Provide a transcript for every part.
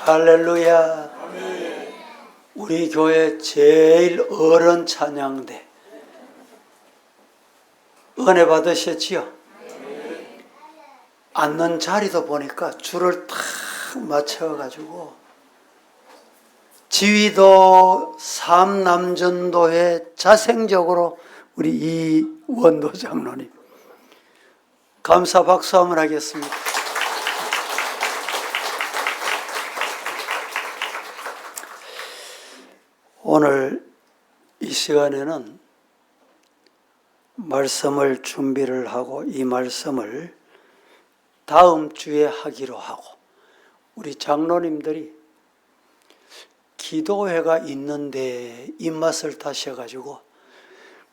할렐루야. 우리 교회 제일 어른 찬양대 은혜 받으셨지요? 앉는 자리도 보니까 줄을 탁 맞춰가지고 지휘도 삼남전도회 자생적으로 우리 이원도 장로님 감사 박수 한번 하겠습니다. 오늘 이 시간에는 말씀을 준비를 하고 이 말씀을 다음 주에 하기로 하고 우리 장로님들이 기도회가 있는데 입맛을 타셔가지고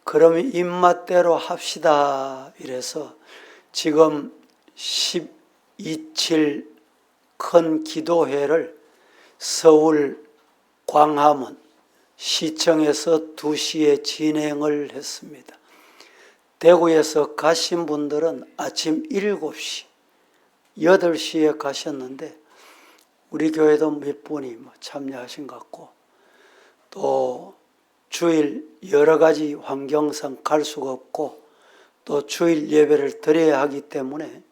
그러면 입맛대로 합시다 이래서 지금 12.7 큰 기도회를 서울 광화문 시청에서 2시에 진행을 했습니다. 대구에서 가신 분들은 아침 7시, 8시에 가셨는데 우리 교회도 몇 분이 참여하신 것 같고 또 주일 여러 가지 환경상 갈 수가 없고 또 주일 예배를 드려야 하기 때문에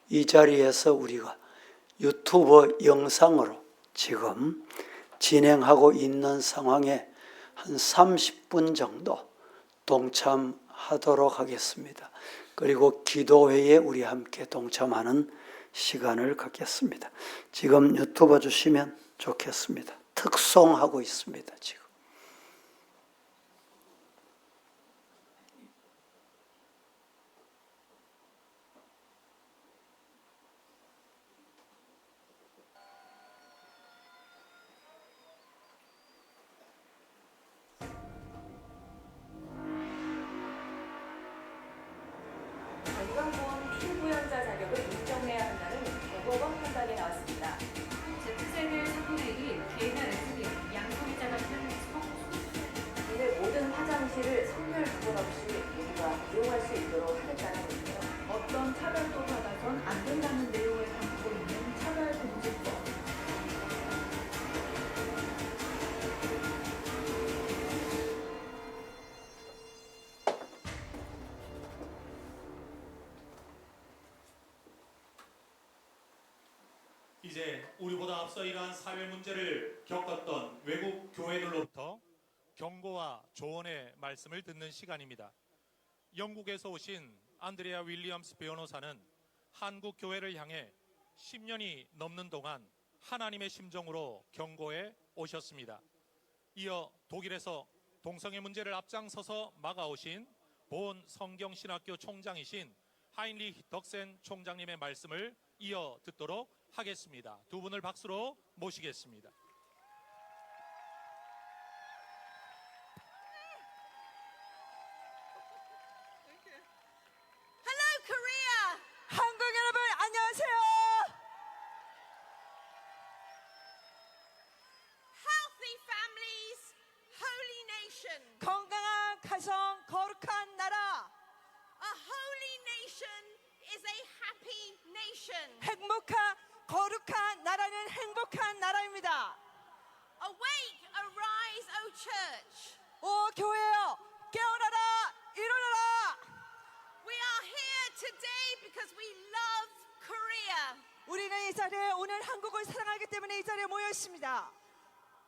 이 자리에서 우리가 유튜브 영상으로 지금 진행하고 있는 상황에 한 30분 정도 동참하도록 하겠습니다. 그리고 기도회에 우리 함께 동참하는 시간을 갖겠습니다. 지금 유튜브 주시면 좋겠습니다. 특송하고 있습니다. 지금. 건강보험 피부연자 자격을 인정해야 한다는 대법원 판단이 나왔습니다. Z세대 상품액이 개나 레스비, 양소비자 같은 소비자. 이를 모든 화장실을 선별 구분 없이 모두가 이용할 수 있도록 하겠다는 건데요. 어떤 차별도 받아선 안 된다는 내용을 담고 있는 차별금지법. 이제 우리보다 앞서 이러한 사회 문제를 겪었던 외국 교회들로부터 경고와 조언의 말씀을 듣는 시간입니다. 영국에서 오신 안드레아 윌리엄스 변호사는 한국 교회를 향해 10년이 넘는 동안 하나님의 심정으로 경고해 오셨습니다. 이어 독일에서 동성애 문제를 앞장서서 막아오신 본 성경신학교 총장이신 하인리히 덕센 총장님의 말씀을 이어 듣도록 하겠습니다. 두 분을 박수로 모시겠습니다. Hello, Korea. 한국 여러분 안녕하세요. Healthy families, holy nation. 건강한 가정, 거룩한 나라. A holy nation is a happy nation. 행복한 거룩한 나라는 행복한 나라입니다. Awake, arise, O church. 오 교회여, 깨어나라, 일어나라. We are here today because we love Korea. 우리는 이 자리에 오늘 한국을 사랑하기 때문에 이 자리에 모여 있습니다.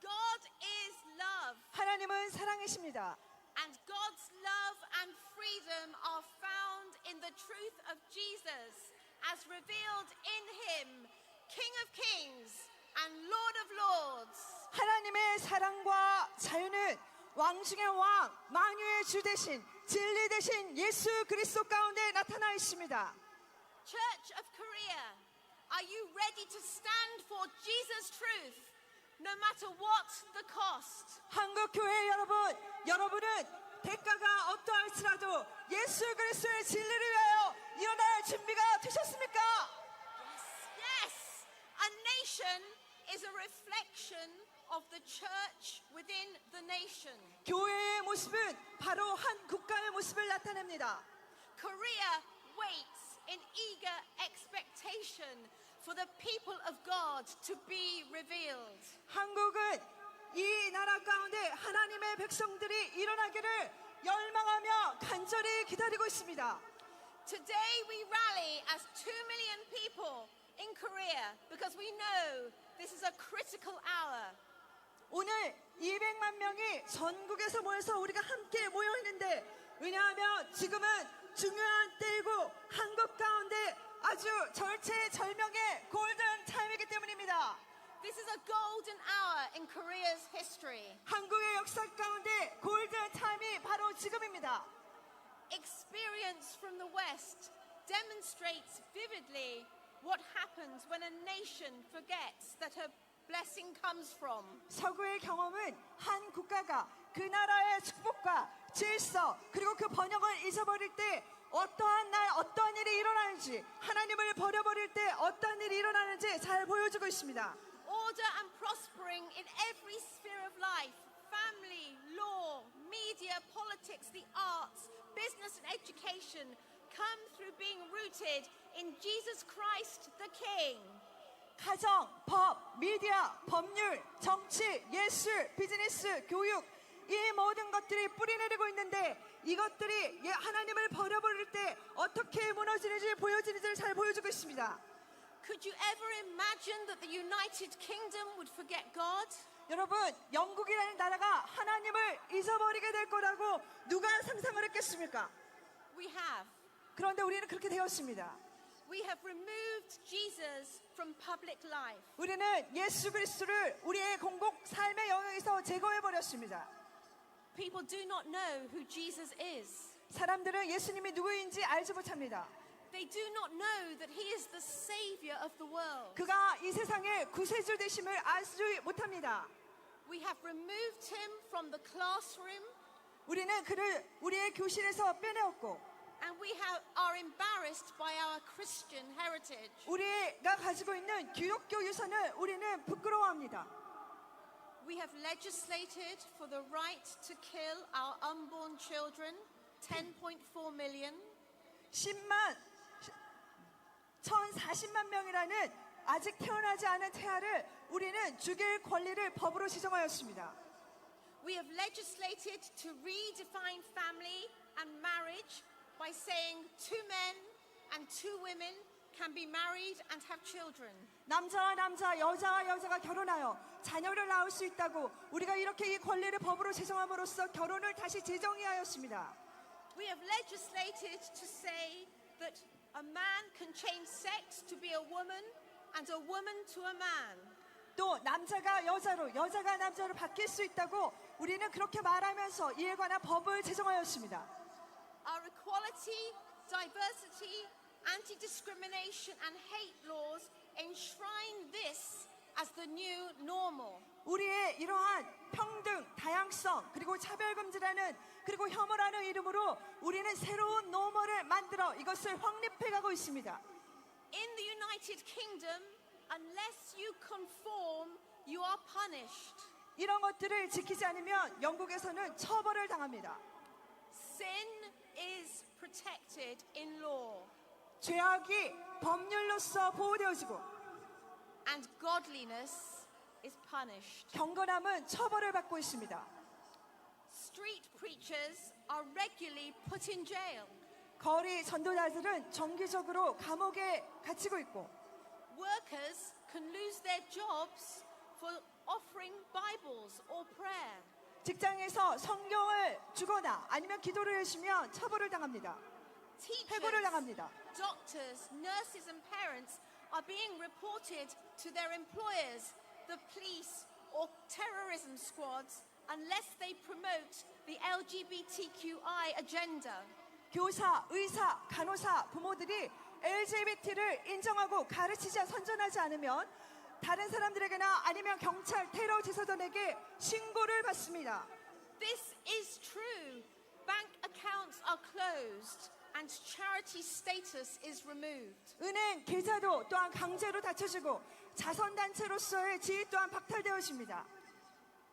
God is love, 하나님은 사랑이십니다. and God's love and freedom are found in the truth of Jesus as revealed in him, King of Kings and Lord of Lords. 하나님의 사랑과 자유는 왕 중의 왕, 만유의 주 되신 진리 되신 예수 그리스도 가운데 나타나 있습니다. Church of Korea, are you ready to stand for Jesus' truth, no matter what the cost? 한국 교회 여러분, 여러분은 대가가 어떠할지라도 예수 그리스도의 진리를 위하여 일어날 준비가 되셨습니까? Yes, a nation is a reflection of the church within the nation. 교회의 모습은 바로 한 국가의 모습을 나타냅니다. Korea waits in eager expectation for the people of God to be revealed. 한국은 이 나라 가운데 하나님의 백성들이 일어나기를 열망하며 간절히 기다리고 있습니다. Today we rally as 2 million people in Korea because we know this is a critical hour. 오늘 200만 명이 전국에서 모여서 우리가 함께 모여 있는데, 왜냐하면 지금은 중요한 때이고 한국 가운데 아주 절체절명의 골든 타임이기 때문입니다. This is a golden hour in Korea's history. 한국의 역사 가운데 골든 타임이 바로 지금입니다. Experience from the West demonstrates vividly what happens when a nation forgets that her blessing comes from. 서구의 경험은 한 국가가 그 나라의 축복과 질서 그리고 그 번영을 잊어버릴 때 어떠한 날 어떠한 일이 일어나는지, 하나님을 버려버릴 때 어떠한 일이 일어나는지 잘 보여주고 있습니다. Order and prospering in every sphere of life, family, law, media, politics, the arts, business and education come through being rooted in Jesus Christ the King. 가정, 법, 미디어, 법률, 정치, 예술, 비즈니스, 교육, 이 모든 것들이 뿌리내리고 있는데 이것들이 하나님을 버려버릴 때 어떻게 무너지는지 보여지는지를 잘 보여주고 있습니다. Could you ever imagine that the United Kingdom would forget God? 여러분, 영국이라는 나라가 하나님을 잊어버리게 될 거라고 누가 상상을 했겠습니까? We have. 그런데 우리는 그렇게 되었습니다. We have removed Jesus from public life. 우리는 예수 그리스도를 우리의 공공 삶의 영역에서 제거해 버렸습니다. People do not know who Jesus is. 사람들은 예수님이 누구인지 알지 못합니다. They do not know that he is the savior of the world. 그가 이 세상의 구세주 되심을 알지 못합니다. We have removed him from the classroom 우리는 그를 우리의 교실에서 빼내었고, and we are embarrassed by our Christian heritage. 우리가 가지고 있는 기독교 유산을 우리는 부끄러워합니다. We have legislated for the right to kill our unborn children, 10.4 million. 1040만 명이라는 아직 태어나지 않은 태아를 우리는 죽일 권리를 법으로 지정하였습니다. We have legislated to redefine family and marriage by saying 2 men and 2 women can be married and have children. 남자와 남자, 여자와 여자가 결혼하여 자녀를 낳을 수 있다고 우리가 이렇게 이 권리를 법으로 제정함으로써 결혼을 다시 제정하였습니다. We have legislated to say that a man can change sex to be a woman and a woman to a man. 또 남자가 여자로, 여자가 남자로 바뀔 수 있다고 우리는 그렇게 말하면서 이에 관한 법을 제정하였습니다. Our equality, diversity, anti-discrimination and hate laws enshrine this as the new normal. 우리의 이러한 평등, 다양성, 그리고 차별금지라는, 그리고 혐오라는 이름으로 우리는 새로운 노멀을 만들어 이것을 확립해가고 있습니다. In the United Kingdom, unless you conform, you are punished. 이런 것들을 지키지 않으면 영국에서는 처벌을 당합니다. Sin is protected in law, 죄악이 법률로서 보호되어지고 and godliness is punished. 경건함은 처벌을 받고 있습니다. Street preachers are regularly put in jail. 거리 전도자들은 정기적으로 감옥에 갇히고 있고, Workers can lose their jobs for offering Bibles or prayer. 직장에서 성경을 주거나 아니면 기도를 해주면 처벌을 당합니다. 해고를 Teachers, 당합니다. doctors, nurses and parents are being reported to their employers, the police or terrorism squads unless they promote the LGBTQI agenda. 교사, 의사, 간호사, 부모들이 LGBT를 인정하고 가르치지 선전하지 않으면 다른 사람들에게나 아니면 경찰, 테러 지도자에게 신고를 받습니다. This is true. Bank accounts are closed and charity status is removed. 은행 계좌도 또한 강제로 닫혀지고 자선단체로서의 지위 또한 박탈되어집니다.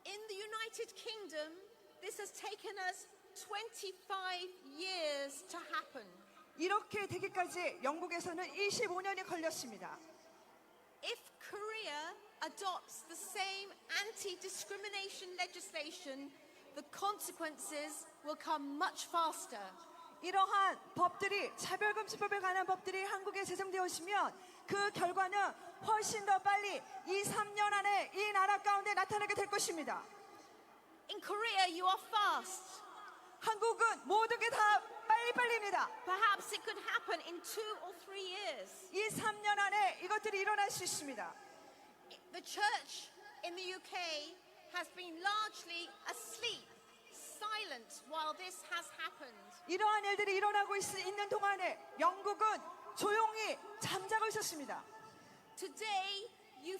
In the United Kingdom, this has taken us 25 years to happen. 이렇게 되기까지 영국에서는 25년이 걸렸습니다. if Korea adopts the same anti-discrimination legislation, the consequences will come much faster. 이러한 법들이 차별금지법에 관한 법들이 한국에 제정되었으면 그 결과는 훨씬 더 빨리 2-3년 안에 이 나라 가운데 나타나게 될 것입니다. In Korea, you are fast. 한국은 모든 게 다 빨리빨리입니다. Perhaps it could happen in 2 or 3 years. 2-3년 안에 이것들이 일어날 수 있습니다. The church in the UK has been largely asleep, silent while this has happened. 이러한 일들이 일어나고 있는 동안에 영국은 조용히 잠자고 있었습니다. Today, you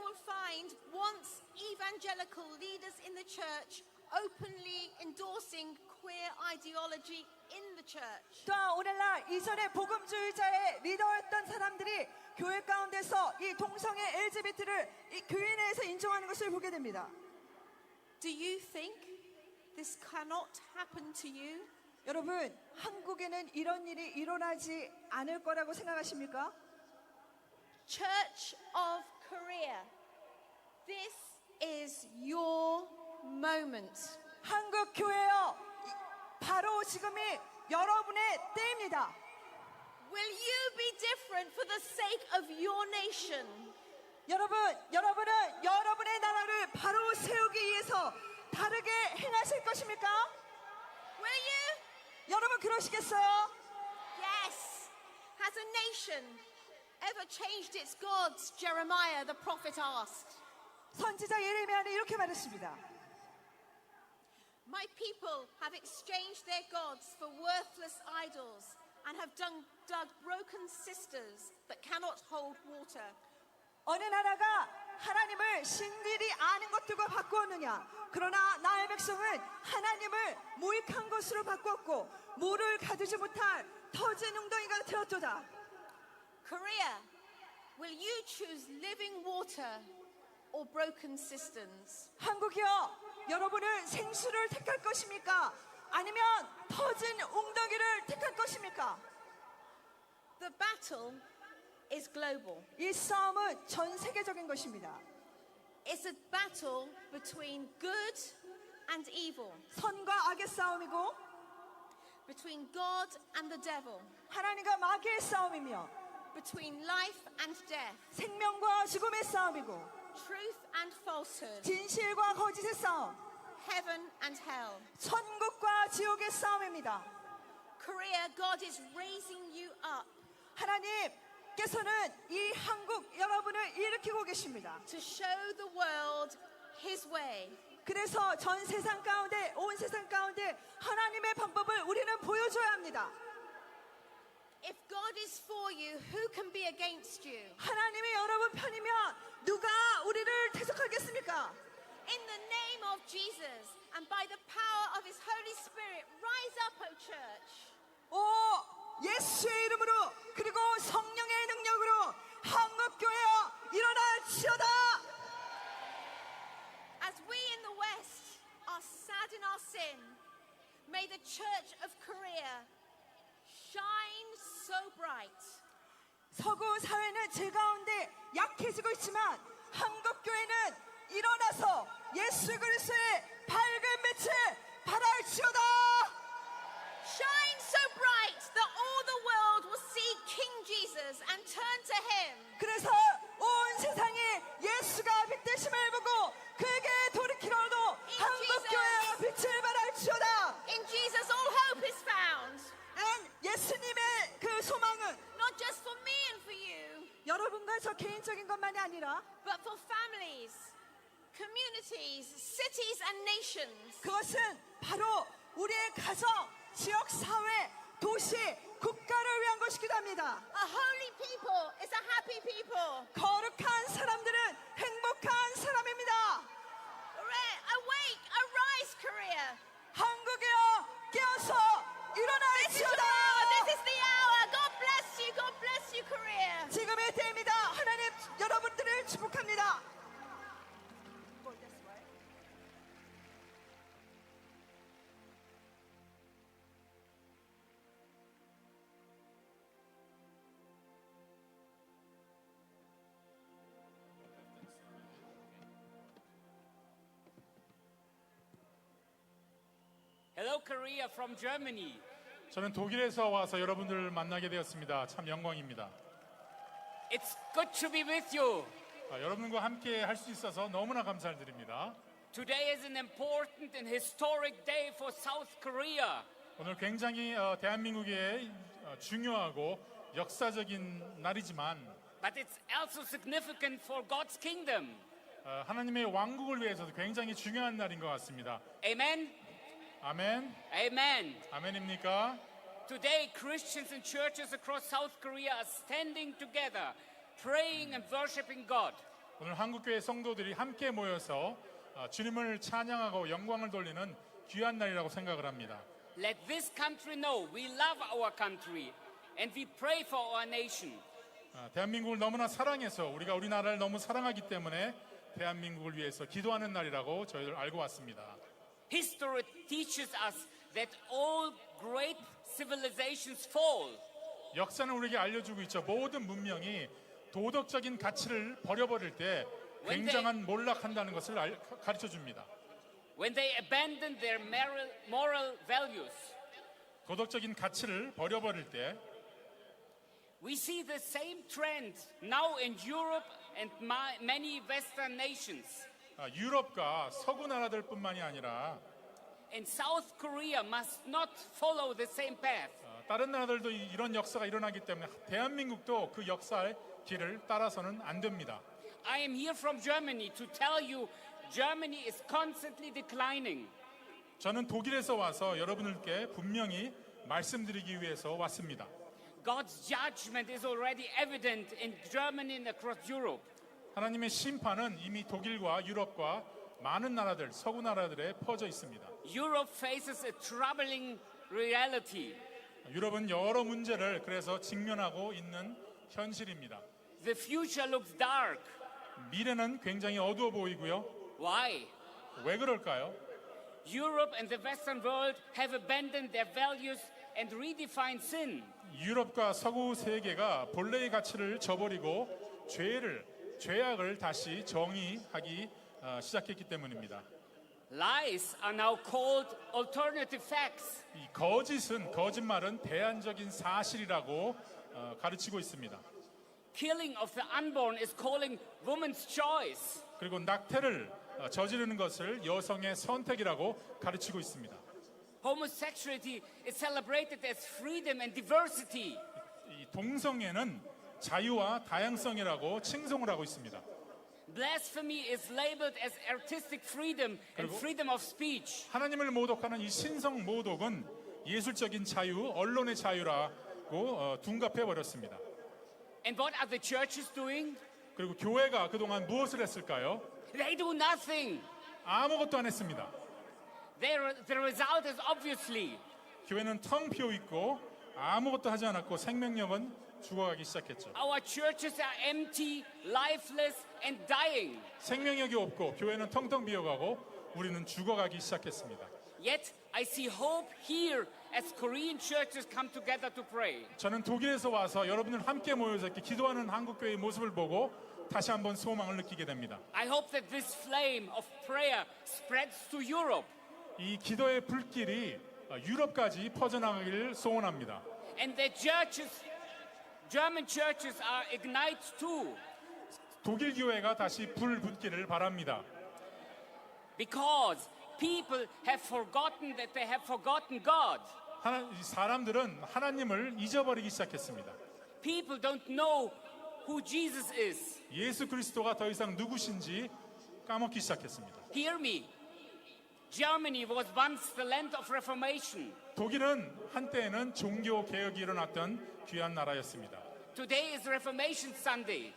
will find once evangelical leaders in the church openly endorsing queer ideology in the church. 또한 오늘날 이전에 복음주의자의 리더였던 사람들이 교회 가운데서 이 동성애 LGBT를 이 교회 내에서 인정하는 것을 보게 됩니다. Do you think this cannot happen to you? 여러분, 한국에는 이런 일이 일어나지 않을 거라고 생각하십니까? Church of Korea, this is your moment. 한국 교회여, 바로 지금이 여러분의 때입니다. Will you be different for the sake of your nation? 여러분은 여러분의 나라를 바로 세우기 위해서 다르게 행하실 것입니까? Will you? 여러분 그러시겠어요? Yes. Has a nation ever changed its gods? Jeremiah the prophet asked. 선지자 예레미야는 이렇게 말했습니다. My people have exchanged their gods for worthless idols and have dug broken cisterns that cannot hold water. 어느 나라가 하나님을 신들이 아는 것들과 바꾸었느냐? 그러나 나의 백성은 하나님을 무익한 것으로 바꾸었고 물을 가두지 못할 터진 웅덩이가 되었도다. Korea, will you choose living water or broken cisterns? 한국이여, 여러분은 생수를 택할 것입니까? 아니면 터진 웅덩이를 택할 것입니까? The battle is global. 이 싸움은 전 세계적인 것입니다. It's a battle between good and evil, 선과 악의 싸움이고 between God and the devil, 하나님과 마귀의 싸움이며 between life and death, 생명과 죽음의 싸움이고 truth and falsehood, 진실과 거짓의 싸움, heaven and hell. 천국과 지옥의 싸움입니다. Korea, God is raising you up 하나님께서는 이 한국 여러분을 일으키고 계십니다. to show the world His way. 그래서 전 세상 가운데, 온 세상 가운데 하나님의 방법을 우리는 보여줘야 합니다. If God is for you, who can be against you? 하나님이 여러분 편이면 누가 우리를 대적하겠습니까? In the name of Jesus and by the power of His Holy Spirit, rise up, O church. 오, 예수의 이름으로 그리고 성령의 능력으로 한국교회여 일어날지어다. As we in the West are sad in our sin, may the Church of Korea shine so bright. 서구 사회는 제 가운데 약해지고 있지만 한국교회는 일어나서 예수 그리스도의 밝은 빛을 발할지어다. Shine so bright that all the world will see King Jesus and turn to Him. 그래서 온 세상이 예수가 빛되심을 보고 그에게 돌이키려도 한국교회가 빛을 발할지어다. In Jesus, all hope is found. 예수님의 그 소망은 Not just for me and for you, 여러분과 저 개인적인 것만이 아니라 but for families, communities, cities, and nations. 그것은 바로 우리의 가정, 지역, 사회, 도시, 국가를 위한 것이기도 합니다. A holy people is a happy people. 거룩한 사람들은 행복한 사람입니다. Awake, arise, Korea. 한국이여 깨어서 일어날지어다. This is the hour. God bless you. God bless you, Korea. 지금의 때입니다. 하나님 여러분들을 축복합니다. Korea from Germany. 저는 독일에서 와서 여러분들을 만나게 되었습니다. 참 영광입니다. It's good to be with you. 여러분과 함께 할 수 있어서 너무나 감사를 드립니다. Today is an important and historic day for South Korea. 오늘 굉장히 대한민국의 중요하고 역사적인 날이지만 But it's also significant for God's kingdom. 하나님의 왕국을 위해서도 굉장히 중요한 날인 것 같습니다. Amen? 아멘. Amen. 아멘입니까? Today, Christians and churches across South Korea are standing together, praying and worshiping God. 오늘 한국교회 성도들이 함께 모여서 주님을 찬양하고 영광을 돌리는 귀한 날이라고 생각을 합니다. Let this country know we love our country and we pray for our nation. 대한민국을 너무나 사랑해서 우리가 우리나라를 너무 사랑하기 때문에 대한민국을 위해서 기도하는 날이라고 저희들 알고 왔습니다. History teaches us that all great civilizations fall. 역사는 우리에게 알려주고 있죠. 모든 문명이 도덕적인 가치를 버려버릴 때 굉장한 몰락한다는 것을 가르쳐 줍니다. When they abandon their moral values. 도덕적인 가치를 버려버릴 때 We see the same trend now in Europe and many Western nations. 유럽과 서구 나라들뿐만이 아니라 And South Korea must not follow the same path. 다른 나라들도 이런 역사가 일어나기 때문에 대한민국도 그 역사의 길을 따라서는 안 됩니다. I am here from Germany to tell you Germany is constantly declining. 저는 독일에서 와서 여러분들께 분명히 말씀드리기 위해서 왔습니다. God's judgment is already evident in Germany and across Europe. 하나님의 심판은 이미 독일과 유럽과 많은 나라들, 서구 나라들에 퍼져 있습니다. Europe faces a troubling reality. 유럽은 여러 문제를 그래서 직면하고 있는 현실입니다. The future looks dark. 미래는 굉장히 어두워 보이고요. Why? 왜 그럴까요? Europe and the Western world have abandoned their values and redefined sin. 유럽과 서구 세계가 본래의 가치를 저버리고 죄악을 다시 정의하기 시작했기 때문입니다. Lies are now called alternative facts. 이 거짓말은 대안적인 사실이라고 가르치고 있습니다. Killing of the unborn is calling woman's choice. 그리고 낙태를 저지르는 것을 여성의 선택이라고 가르치고 있습니다. Homosexuality is celebrated as freedom and diversity. 이 동성애는 자유와 다양성이라고 칭송을 하고 있습니다. Blasphemy is labeled as artistic freedom and freedom of speech. 하나님을 모독하는 이 신성 모독은 예술적인 자유, 언론의 자유라고 둔갑해 버렸습니다. And what are the churches doing? 그리고 교회가 그동안 무엇을 했을까요? They do nothing. 아무것도 안 했습니다. The result is obviously 교회는 텅 비어 있고 아무것도 하지 않았고 생명력은 죽어가기 시작했죠. our churches are empty, lifeless, and dying. 생명력이 없고 교회는 텅텅 비어가고 우리는 죽어가기 시작했습니다. Yet I see hope here as Korean churches come together to pray. 저는 독일에서 와서 여러분들 함께 모여서 이렇게 기도하는 한국 교회의 모습을 보고 다시 한번 소망을 느끼게 됩니다. I hope that this flame of prayer spreads to Europe. 이 기도의 불길이 유럽까지 퍼져나가기를 소원합니다. And that German churches are ignite too. 독일 교회가 다시 불 붙기를 바랍니다. Because people have forgotten that they have forgotten God. 사람들은 하나님을 잊어버리기 시작했습니다. People don't know who Jesus is. 예수 그리스도가 더 이상 누구신지 까먹기 시작했습니다. Hear me. Germany was once the land of Reformation. 독일은 한때에는 종교 개혁이 일어났던 귀한 나라였습니다. Today is Reformation Sunday.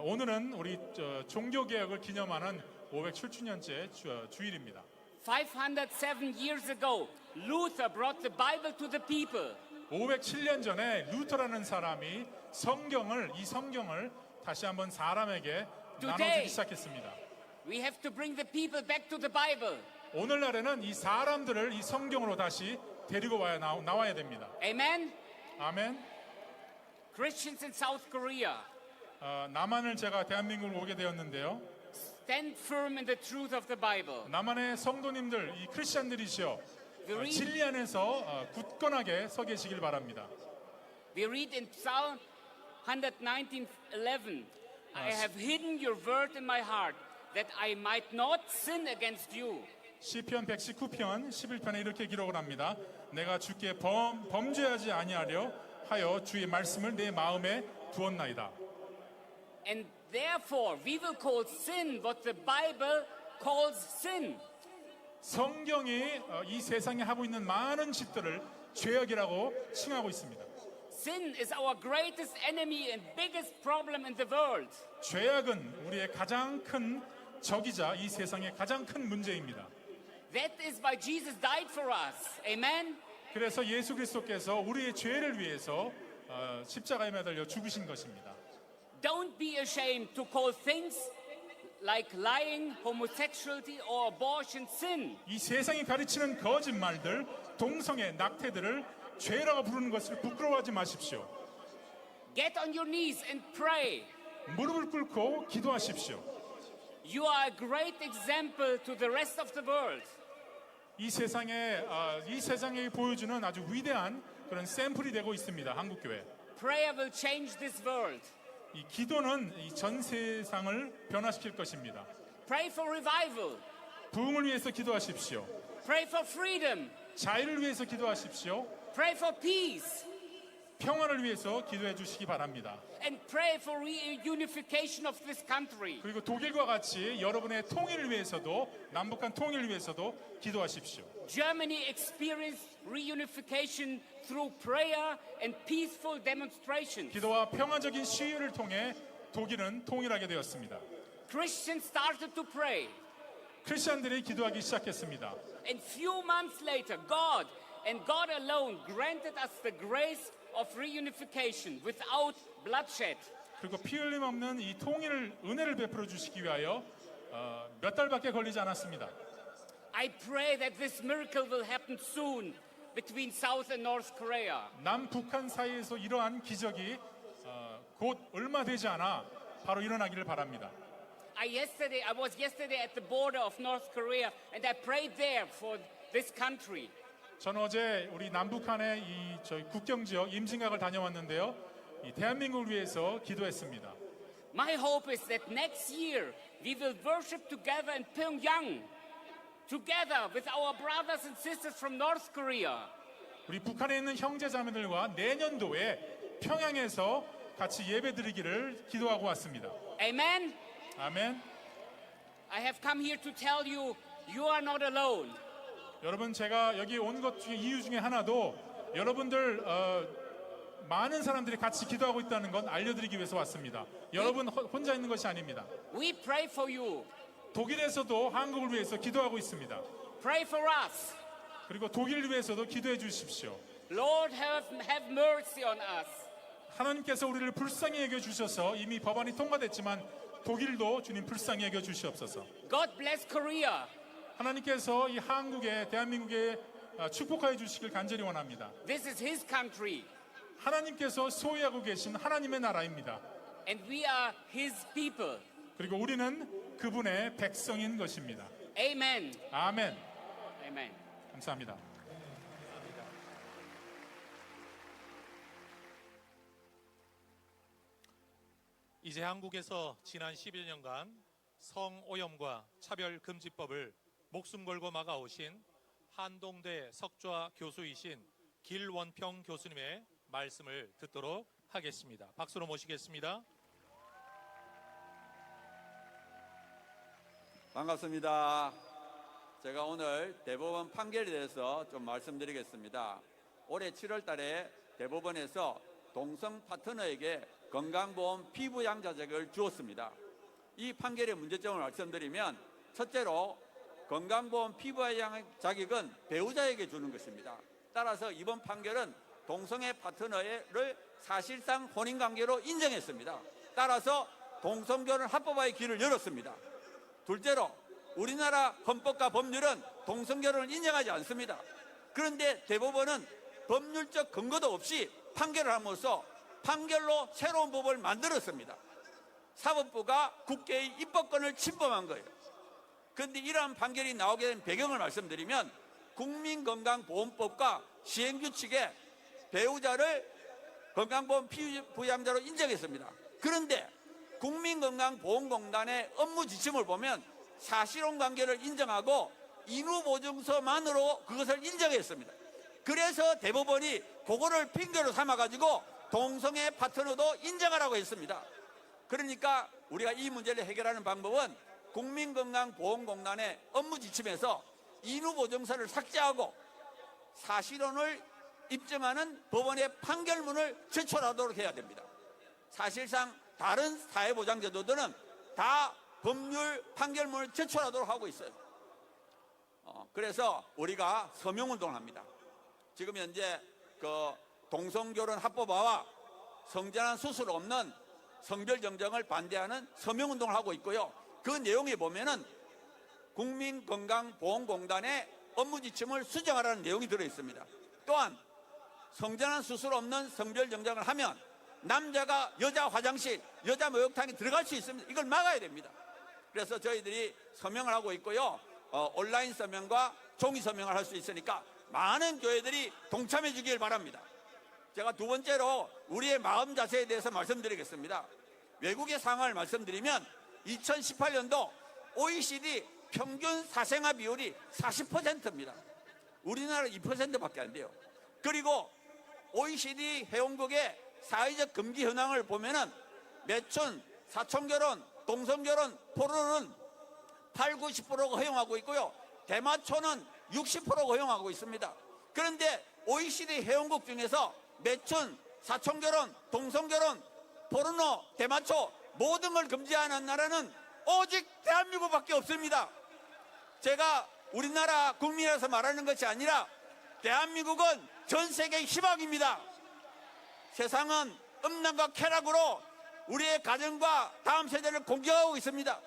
오늘은 우리 종교 개혁을 기념하는 507주년째 주일입니다. 507 years ago, Luther brought the Bible to the people. 507년 전에 루터라는 사람이 이 성경을 다시 한번 사람에게 나눠주기 시작했습니다. We have to bring the people back to the Bible. 오늘날에는 이 사람들을 이 성경으로 다시 데리고 나와야 됩니다. Amen. 아멘. Christians in South Korea, 남한을 제가 대한민국으로 오게 되었는데요. stand firm in the truth of the Bible. 남한의 성도님들, 이 크리스천들이시여, We read, 진리 안에서 굳건하게 서 계시길 바랍니다. we read in Psalm 119:11, I have hidden your word in my heart that I might not sin against you. 시편 119편 11편에 이렇게 기록을 합니다. 내가 주께 범죄하지 아니하려 하여 주의 말씀을 내 마음에 두었나이다. And therefore, we will call sin what the Bible calls sin. 성경이 이 세상에 하고 있는 많은 짓들을 죄악이라고 칭하고 있습니다. Sin is our greatest enemy and biggest problem in the world. 죄악은 우리의 가장 큰 적이자 이 세상의 가장 큰 문제입니다. That is why Jesus died for us. Amen? 그래서 예수 그리스도께서 우리의 죄를 위해서 십자가에 매달려 죽으신 것입니다. Don't be ashamed to call things like lying, homosexuality, or abortion sin. 이 세상이 가르치는 거짓말들, 동성애, 낙태들을 죄라고 부르는 것을 부끄러워하지 마십시오. Get on your knees and pray. 무릎을 꿇고 기도하십시오. You are a great example to the rest of the world. 이 세상에 보여주는 아주 위대한 그런 샘플이 되고 있습니다. 한국 교회. Prayer will change this world. 이 기도는 이 전 세상을 변화시킬 것입니다. Pray for revival. 부흥을 위해서 기도하십시오. Pray for freedom. 자유를 위해서 기도하십시오. Pray for peace. 평화를 위해서 기도해 주시기 바랍니다. And pray for reunification of this country. 그리고 독일과 같이 여러분의 통일을 위해서도, 남북한 통일을 위해서도 기도하십시오. Germany experienced reunification through prayer and peaceful demonstrations. 기도와 평화적인 시위를 통해 독일은 통일하게 되었습니다. Christians started to pray. 크리스천들이 기도하기 시작했습니다. And few months later, God and God alone granted us the grace of reunification without bloodshed. 그리고 피 흘림 없는 이 통일을 은혜를 베풀어 주시기 위하여 몇 달밖에 걸리지 않았습니다. I pray that this miracle will happen soon between South and North Korea. 남북한 사이에서 이러한 기적이 곧 얼마 되지 않아 바로 일어나기를 바랍니다. I was yesterday at the border of North Korea and I prayed there for this country. 저는 어제 우리 남북한의 저희 국경 지역 임진각을 다녀왔는데요. 이 대한민국을 위해서 기도했습니다. My hope is that next year we will worship together in Pyongyang, together with our brothers and sisters from North Korea. 우리 북한에 있는 형제자매들과 내년도에 평양에서 같이 예배드리기를 기도하고 왔습니다. Amen. 아멘. I have come here to tell you, you are not alone. 여러분, 제가 여기 온 것 중에 이유 중에 하나도 여러분들 많은 사람들이 같이 기도하고 있다는 건 알려드리기 위해서 왔습니다. 여러분 혼자 있는 것이 아닙니다. We pray for you. 독일에서도 한국을 위해서 기도하고 있습니다. Pray for us. 그리고 독일을 위해서도 기도해 주십시오. Lord, have mercy on us. 하나님께서 우리를 불쌍히 여겨 주셔서 이미 법안이 통과됐지만 독일도 주님 불쌍히 여겨 주시옵소서. God bless Korea. 하나님께서 이 한국에, 대한민국에 축복하여 주시길 간절히 원합니다. This is His country. 하나님께서 소유하고 계신 하나님의 나라입니다. And we are His people. 그리고 우리는 그분의 백성인 것입니다. Amen. 아멘. Amen. 감사합니다. 이제 한국에서 지난 11년간 성오염과 차별금지법을 목숨 걸고 막아오신 한동대 석좌 교수이신 길원평 교수님의 말씀을 듣도록 하겠습니다. 박수로 모시겠습니다. 반갑습니다. 제가 오늘 대법원 판결에 대해서 좀 말씀드리겠습니다. 올해 7월 달에 대법원에서 동성 파트너에게 건강보험 피부양자제를 주었습니다. 이 판결의 문제점을 말씀드리면 첫째로 건강보험 피부양 자격은 배우자에게 주는 것입니다. 따라서 이번 판결은 동성애 파트너를 사실상 혼인관계로 인정했습니다. 따라서 동성결혼 합법화의 길을 열었습니다. 둘째로 우리나라 헌법과 법률은 동성결혼을 인정하지 않습니다. 그런데 대법원은 법률적 근거도 없이 판결을 함으로써 판결로 새로운 법을 만들었습니다. 사법부가 국회의 입법권을 침범한 거예요. 그런데 이러한 판결이 나오게 된 배경을 말씀드리면 국민건강보험법과 시행규칙에 배우자를 건강보험 피부양자로 인정했습니다. 그런데 국민건강보험공단의 업무 지침을 보면 사실혼관계를 인정하고 인후보증서만으로 그것을 인정했습니다. 그래서 대법원이 그거를 핑계로 삼아가지고 동성애 파트너도 인정하라고 했습니다. 그러니까 우리가 이 문제를 해결하는 방법은 국민건강보험공단의 업무 지침에서 인후보증서를 삭제하고 사실혼을 입증하는 법원의 판결문을 제출하도록 해야 됩니다. 사실상 다른 사회보장제도들은 다 법률 판결문을 제출하도록 하고 있어요. 그래서 우리가 서명운동을 합니다. 지금 현재 그 동성결혼 합법화와 성전환 수술 없는 성별정정을 반대하는 서명운동을 하고 있고요. 그 내용에 보면은 국민건강보험공단의 업무 지침을 수정하라는 내용이 들어있습니다. 또한 성전환 수술 없는 성별정정을 하면 남자가 여자 화장실, 여자 목욕탕에 들어갈 수 있습니다. 이걸 막아야 됩니다. 그래서 저희들이 서명을 하고 있고요. 온라인 서명과 종이 서명을 할 수 있으니까 많은 교회들이 동참해 주길 바랍니다. 제가 두 번째로 우리의 마음 자세에 대해서 말씀드리겠습니다. 외국의 상황을 말씀드리면 2018년도 OECD 평균 사생아 비율이 40%입니다. 우리나라 2%밖에 안 돼요. 그리고 OECD 회원국의 사회적 금기 현황을 보면은 매춘, 사촌결혼, 동성결혼, 포로는 8, 90%가 허용하고 있고요. 대마초는 60%가 허용하고 있습니다. 그런데 OECD 회원국 중에서 매춘, 사촌결혼, 동성결혼, 포르노, 대마초 모든 걸 금지하는 나라는 오직 대한민국밖에 없습니다. 제가 우리나라 국민이라서 말하는 것이 아니라 대한민국은 전 세계의 희망입니다. 세상은 음란과 쾌락으로 우리의 가정과 다음 세대를 공격하고 있습니다.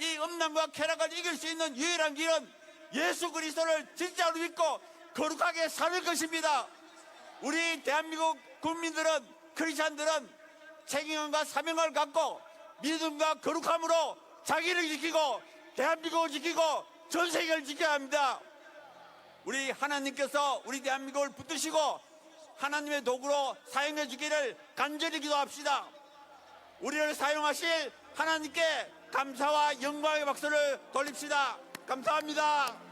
이 음란과 쾌락을 이길 수 있는 유일한 길은 예수 그리스도를 진짜로 믿고 거룩하게 사는 것입니다. 우리 대한민국 국민들은, 크리스찬들은 책임과 사명을 갖고 믿음과 거룩함으로 자기를 지키고 대한민국을 지키고 전 세계를 지켜야 합니다. 우리 하나님께서 우리 대한민국을 붙드시고 하나님의 도구로 사용해 주기를 간절히 기도합시다. 우리를 사용하실 하나님께 감사와 영광의 박수를 돌립시다. 감사합니다.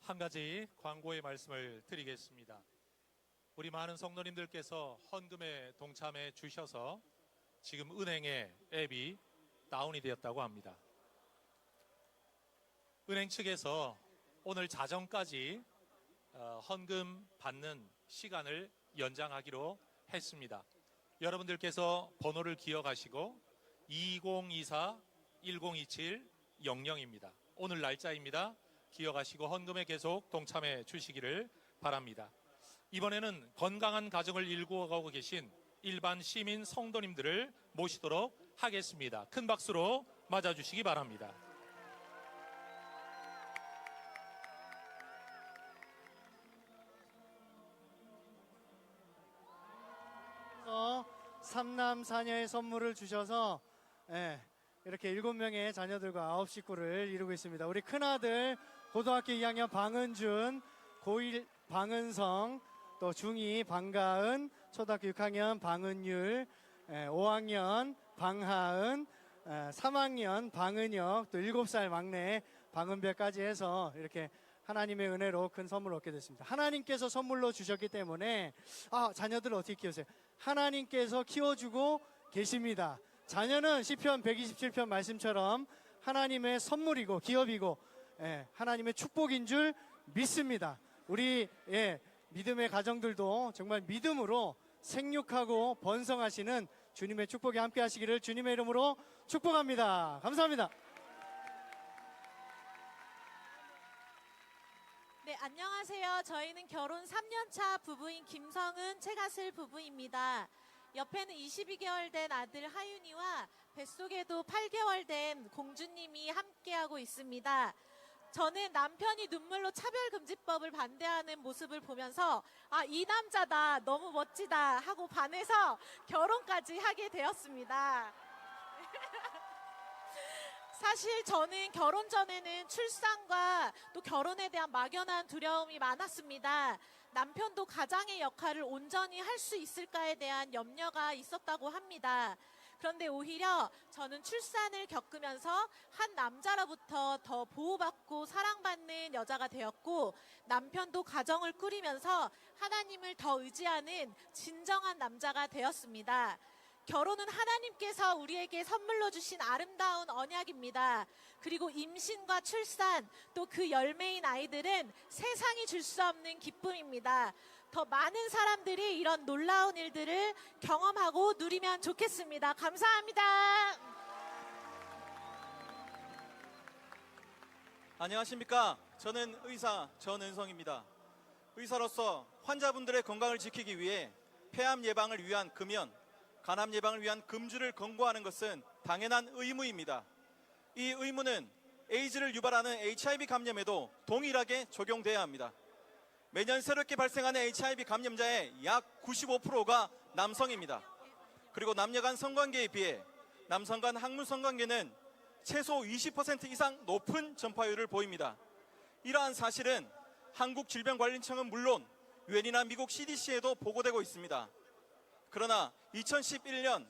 한 가지 광고의 말씀을 드리겠습니다. 우리 많은 성도님들께서 헌금에 동참해 주셔서 지금 은행의 앱이 다운이 되었다고 합니다. 은행 측에서 오늘 자정까지 헌금 받는 시간을 연장하기로 했습니다. 여러분들께서 번호를 기억하시고 2024-1027-00입니다. 오늘 날짜입니다. 기억하시고 헌금에 계속 동참해 주시기를 바랍니다. 이번에는 건강한 가정을 일구어가고 계신 일반 시민 성도님들을 모시도록 하겠습니다. 큰 박수로 맞아주시기 바랍니다. 삼남 사녀의 선물을 주셔서 이렇게 7명의 자녀들과 9 식구를 이루고 있습니다. 우리 큰아들 고등학교 2학년 방은준, 고1 방은성, 또 중2 방가은, 초등학교 6학년 방은율, 5학년 방하은, 3학년 방은혁, 또 7살 막내 방은별까지 해서 이렇게 하나님의 은혜로 큰 선물을 얻게 됐습니다. 하나님께서 선물로 주셨기 때문에 자녀들을 어떻게 키우세요? 하나님께서 키워주고 계십니다. 자녀는 시편 127편 말씀처럼 하나님의 선물이고 기업이고 하나님의 축복인 줄 믿습니다. 우리 믿음의 가정들도 정말 믿음으로 생육하고 번성하시는 주님의 축복이 함께 하시기를 주님의 이름으로 축복합니다. 감사합니다. 네, 안녕하세요. 저희는 결혼 3년차 부부인 김성은, 최가슬 부부입니다. 옆에는 22개월 된 아들 하윤이와 뱃속에도 8개월 된 공주님이 함께하고 있습니다. 저는 남편이 눈물로 차별금지법을 반대하는 모습을 보면서 이 남자다, 너무 멋지다 하고 반해서 결혼까지 하게 되었습니다. 사실 저는 결혼 전에는 출산과 또 결혼에 대한 막연한 두려움이 많았습니다. 남편도 가장의 역할을 온전히 할 수 있을까에 대한 염려가 있었다고 합니다. 그런데 오히려 저는 출산을 겪으면서 한 남자로부터 더 보호받고 사랑받는 여자가 되었고, 남편도 가정을 꾸리면서 하나님을 더 의지하는 진정한 남자가 되었습니다. 결혼은 하나님께서 우리에게 선물로 주신 아름다운 언약입니다. 그리고 임신과 출산, 또 그 열매인 아이들은 세상이 줄 수 없는 기쁨입니다. 더 많은 사람들이 이런 놀라운 일들을 경험하고 누리면 좋겠습니다. 감사합니다. 안녕하십니까. 저는 의사 전은성입니다. 의사로서 환자분들의 건강을 지키기 위해 폐암 예방을 위한 금연, 간암 예방을 위한 금주를 권고하는 것은 당연한 의무입니다. 이 의무는 에이즈를 유발하는 HIV 감염에도 동일하게 적용돼야 합니다. 매년 새롭게 발생하는 HIV 감염자의 약 95%가 남성입니다. 그리고 남녀 간 성관계에 비해 남성 간 학물 성관계는 최소 20% 이상 높은 전파율을 보입니다. 이러한 사실은 한국질병관리청은 물론 유엔이나 미국 CDC에도 보고되고 있습니다. 그러나 2011년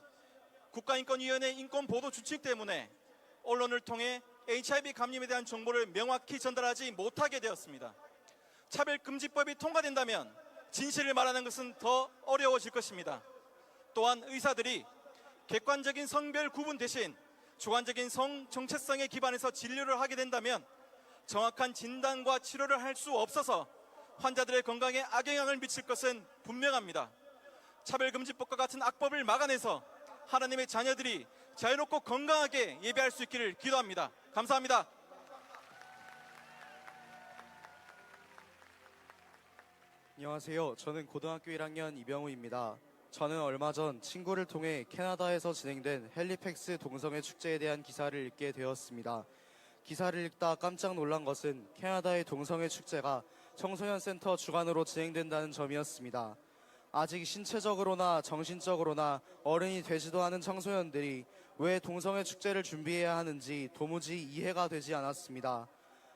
국가인권위원회 인권보도 주칙 때문에 언론을 통해 HIV 감염에 대한 정보를 명확히 전달하지 못하게 되었습니다. 차별금지법이 통과된다면 진실을 말하는 것은 더 어려워질 것입니다. 또한 의사들이 객관적인 성별 구분 대신 주관적인 성 정체성에 기반해서 진료를 하게 된다면 정확한 진단과 치료를 할 수 없어서 환자들의 건강에 악영향을 미칠 것은 분명합니다. 차별금지법과 같은 악법을 막아내서 하나님의 자녀들이 자유롭고 건강하게 예배할 수 있기를 기도합니다. 감사합니다. 안녕하세요. 저는 고등학교 1학년 이병우입니다. 저는 얼마 전 친구를 통해 캐나다에서 진행된 헬리팩스 동성애 축제에 대한 기사를 읽게 되었습니다. 기사를 읽다 깜짝 놀란 것은 캐나다의 동성애 축제가 청소년 센터 주관으로 진행된다는 점이었습니다. 아직 신체적으로나 정신적으로나 어른이 되지도 않은 청소년들이 왜 동성애 축제를 준비해야 하는지 도무지 이해가 되지 않았습니다.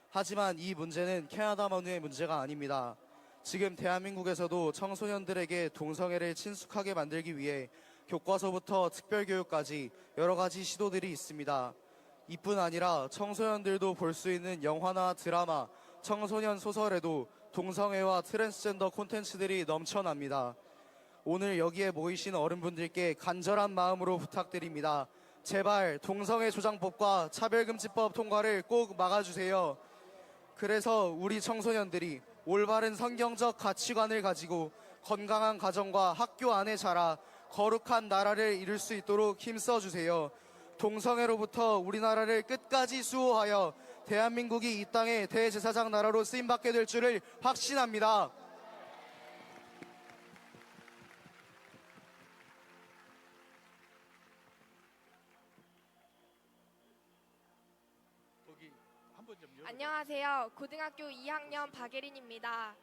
하지만 이 문제는 캐나다만의 문제가 아닙니다. 지금 대한민국에서도 청소년들에게 동성애를 친숙하게 만들기 위해 교과서부터 특별교육까지 여러 가지 시도들이 있습니다. 이뿐 아니라 청소년들도 볼 수 있는 영화나 드라마, 청소년 소설에도 동성애와 트랜스젠더 콘텐츠들이 넘쳐납니다. 오늘 여기에 모이신 어른분들께 간절한 마음으로 부탁드립니다. 제발 동성애 조장법과 차별금지법 통과를 꼭 막아주세요. 그래서 우리 청소년들이 올바른 성경적 가치관을 가지고 건강한 가정과 학교 안에 자라 거룩한 나라를 이룰 수 있도록 힘써주세요. 동성애로부터 우리나라를 끝까지 수호하여 대한민국이 이 땅의 대제사장 나라로 쓰임받게 될 줄을 확신합니다. 안녕하세요. 고등학교 2학년 박예린입니다.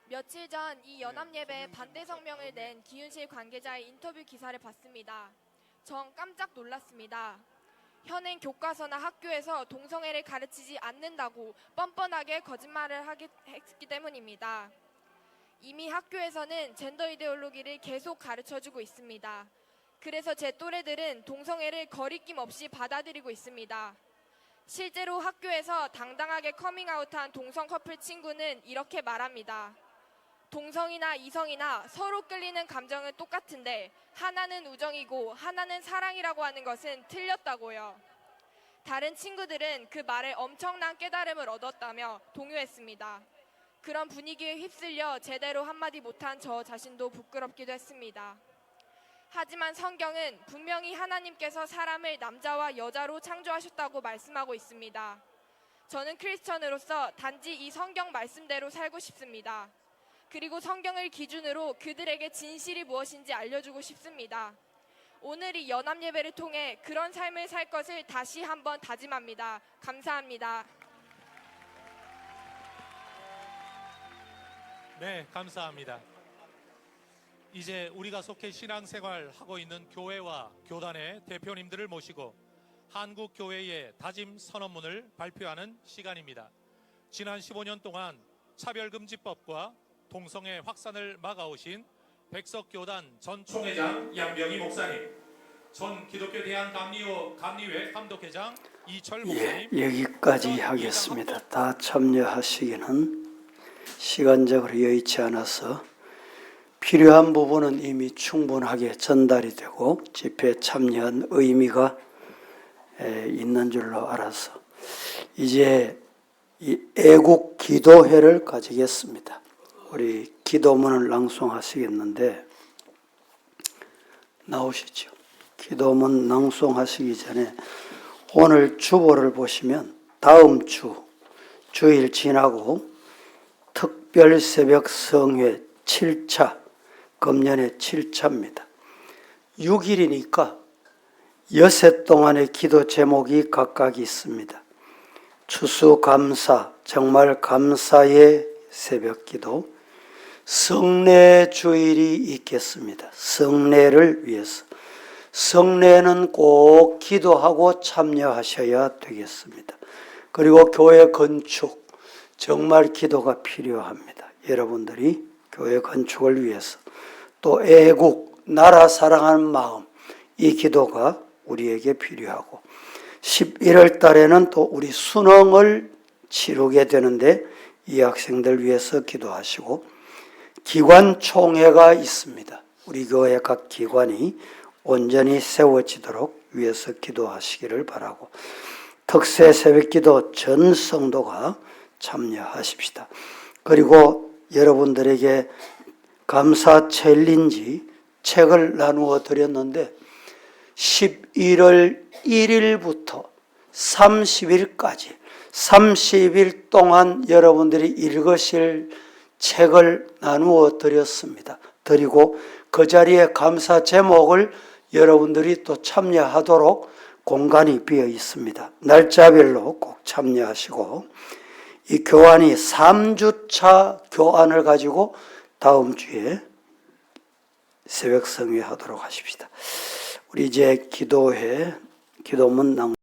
며칠 전 이 연합예배 반대 성명을 낸 기윤실 관계자의 인터뷰 기사를 봤습니다. 전 깜짝 놀랐습니다. 현행 교과서나 학교에서 동성애를 가르치지 않는다고 뻔뻔하게 거짓말을 했기 때문입니다. 이미 학교에서는 젠더 이데올로기를 계속 가르쳐주고 있습니다. 그래서 제 또래들은 동성애를 거리낌 없이 받아들이고 있습니다. 실제로 학교에서 당당하게 커밍아웃한 동성 커플 친구는 이렇게 말합니다. 동성이나 이성이나 서로 끌리는 감정은 똑같은데 하나는 우정이고 하나는 사랑이라고 하는 것은 틀렸다고요. 다른 친구들은 그 말에 엄청난 깨달음을 얻었다며 동요했습니다. 그런 분위기에 휩쓸려 제대로 한마디 못한 저 자신도 부끄럽기도 했습니다. 하지만 성경은 분명히 하나님께서 사람을 남자와 여자로 창조하셨다고 말씀하고 있습니다. 저는 크리스천으로서 단지 이 성경 말씀대로 살고 싶습니다. 그리고 성경을 기준으로 그들에게 진실이 무엇인지 알려주고 싶습니다. 오늘 이 연합예배를 통해 그런 삶을 살 것을 다시 한번 다짐합니다. 감사합니다. 네, 감사합니다. 이제 우리가 속해 신앙생활하고 있는 교회와 교단의 대표님들을 모시고 한국교회의 다짐 선언문을 발표하는 시간입니다. 지난 15년 동안 차별금지법과 동성애 확산을 막아오신 백석교단 전 총회장 양병희 목사님, 전 기독교 대한감리회 감독회장 이철 목사님, 여기까지 하겠습니다. 다 참여하시기는 시간적으로 여의치 않아서 필요한 부분은 이미 충분하게 전달이 되고 집회에 참여한 의미가 있는 줄로 알아서 이제 이 애국 기도회를 가지겠습니다. 우리 기도문을 낭송하시겠는데 나오시죠. 기도문 낭송하시기 전에 오늘 주보를 보시면 다음 주일 지나고 특별 새벽 성회 7차, 금년의 7차입니다. 6일이니까 여세 동안의 기도 제목이 각각 있습니다. 추수감사, 정말 감사의 새벽기도, 성례 주일이 있겠습니다. 성례를 위해서. 성례는 꼭 기도하고 참여하셔야 되겠습니다. 그리고 교회 건축, 정말 기도가 필요합니다. 여러분들이 교회 건축을 위해서 또 애국, 나라 사랑하는 마음, 이 기도가 우리에게 필요하고 11월 달에는 또 우리 수능을 치르게 되는데 이 학생들 위해서 기도하시고 기관총회가 있습니다. 우리 교회 각 기관이 온전히 세워지도록 위해서 기도하시기를 바라고 특세 새벽기도 전 성도가 참여하십시다. 그리고 여러분들에게 감사 챌린지 책을 나누어 드렸는데 11월 1일부터 30일까지 30일 동안 여러분들이 읽으실 책을 나누어 드렸습니다. 드리고 그 자리에 감사 제목을 여러분들이 또 참여하도록 공간이 비어 있습니다. 날짜별로 꼭 참여하시고 이 교환이 3주차 교환을 가지고 다음 주에 새벽 성회 하도록 하십시다. 우리 이제 기도문 낭